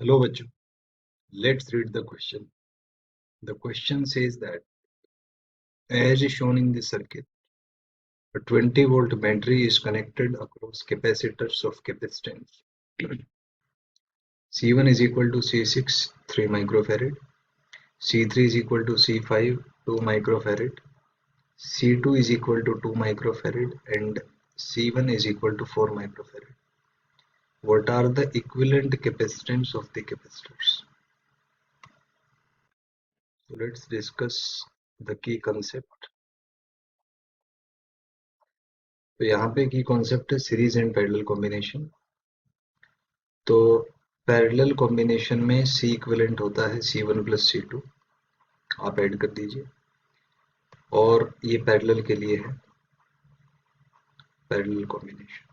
Hello bachcho, let's read the question. The question says that as shown in the circuit, a 20-volt battery is connected across capacitors of capacitance. C1 is equal to C6, 3 microfarad, C3 is equal to C5, 2 microfarad, C2 is equal to 2 microfarad and C1 is equal to 4 microfarad. What are the equivalent capacitance of the capacitors? So let's discuss the key concept. तो यहाँ पे की concept है series and parallel combination. तो parallel combination में C equivalent होता है C1 plus C2, आप ऐड कर दीजिए, और ये पैरेलल के लिए है पैरेलल कॉम्बिनेशन.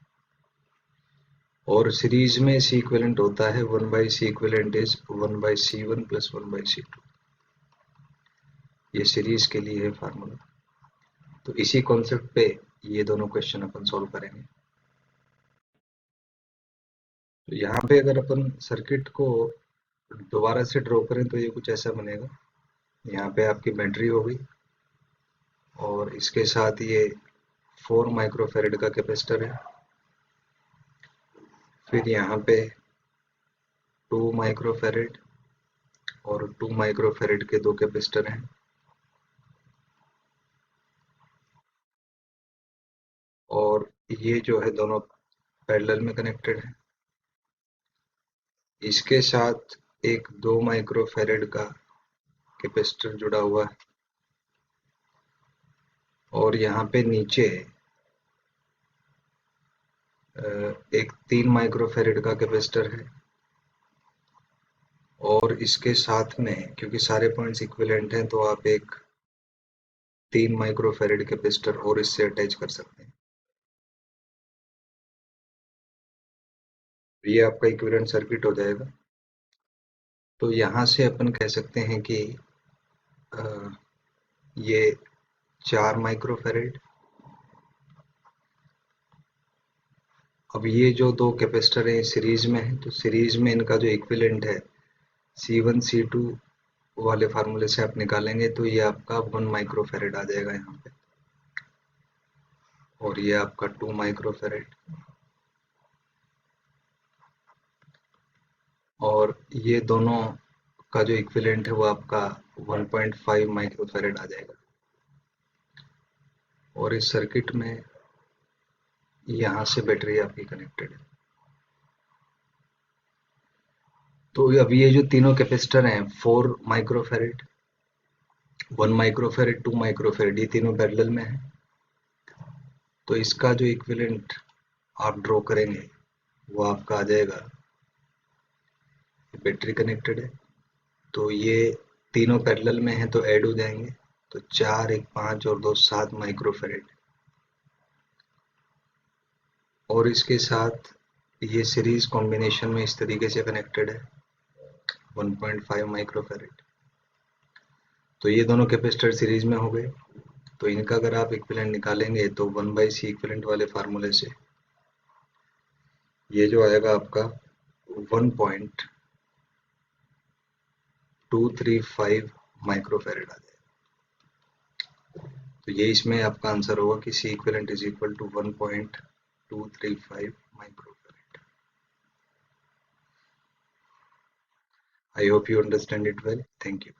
और सीरीज में C इक्विवेलेंट होता है 1 by C equivalent is 1 by C1 plus 1 by C2. ये सीरीज के लिए है फार्मूला. तो इसी कॉन्सेप्ट पे ये दोनों क्वेश्चन अपन सॉल्व करेंगे. तो यहाँ पे अगर अपन सर्किट को दोबारा से ड्रॉ करें तो ये कुछ ऐसा बनेगा. यहाँ पे आपकी बैटरी होगी और इसके साथ ये 4 माइक्रोफैरेड का कैपेसिटर है. फिर यहाँ पे 2 माइक्रोफैरेड और 2 माइक्रोफैरेड के दो कैपेसिटर हैं. और ये जो है दोनों पैरेलल में कनेक्टेड है. इसके साथ एक 2 माइक्रोफैरेड का कैपेसिटर जुड़ा हुआ है और यहाँ पे नीचे एक 3 माइक्रोफैरेड का कैपेसिटर है. और इसके साथ में क्योंकि सारे पॉइंट्स इक्विवेलेंट हैं तो आप एक 3 माइक्रोफैरेड कैपेसिटर और इससे अटैच कर सकते हैं. ये आपका इक्विवेलेंट सर्किट हो जाएगा. तो यहाँ से अपन कह सकते हैं कि ये 4 माइक्रोफैरेड. अब ये जो दो कैपेसिटर हैं सीरीज में है, तो सीरीज में इनका जो इक्विवेलेंट है C1 C2 वाले फार्मूले से आप निकालेंगे तो ये आपका 1 माइक्रोफैरेड आ जाएगा यहाँ पे. और ये आपका 2 माइक्रोफैरेड और ये दोनों का जो इक्विवेलेंट है वो आपका 1.5 माइक्रोफैरेड आ जाएगा. और इस सर्किट में यहाँ से बैटरी आपकी कनेक्टेड है. तो अब ये जो तीनों कैपेसिटर हैं 4 माइक्रोफैरेड, 1 माइक्रोफैरेड, 2 माइक्रोफैरेड, ये तीनों पैरेलल में है. तो इसका जो इक्विवेलेंट आप ड्रॉ करेंगे वो आपका आ जाएगा. बैटरी कनेक्टेड है तो ये तीनों पैरेलल में है तो ऐड हो जाएंगे. तो 4 1 5 और 2 7 माइक्रोफैरेड. और इसके साथ ये सीरीज कॉम्बिनेशन में इस तरीके से कनेक्टेड है 1.5 माइक्रोफैरेड. तो ये दोनों कैपेसिटर सीरीज में हो गए. तो इनका अगर आप इक्विवेलेंट निकालेंगे तो 1 बाई C इक्विवेलेंट वाले फार्मूले से ये जो आएगा आपका 1.235 माइक्रोफैरेड आ जाएगा. तो ये इसमें आपका आंसर होगा कि C equivalent is equal to 1.235 microfarad. I hope you understand it well. Thank you.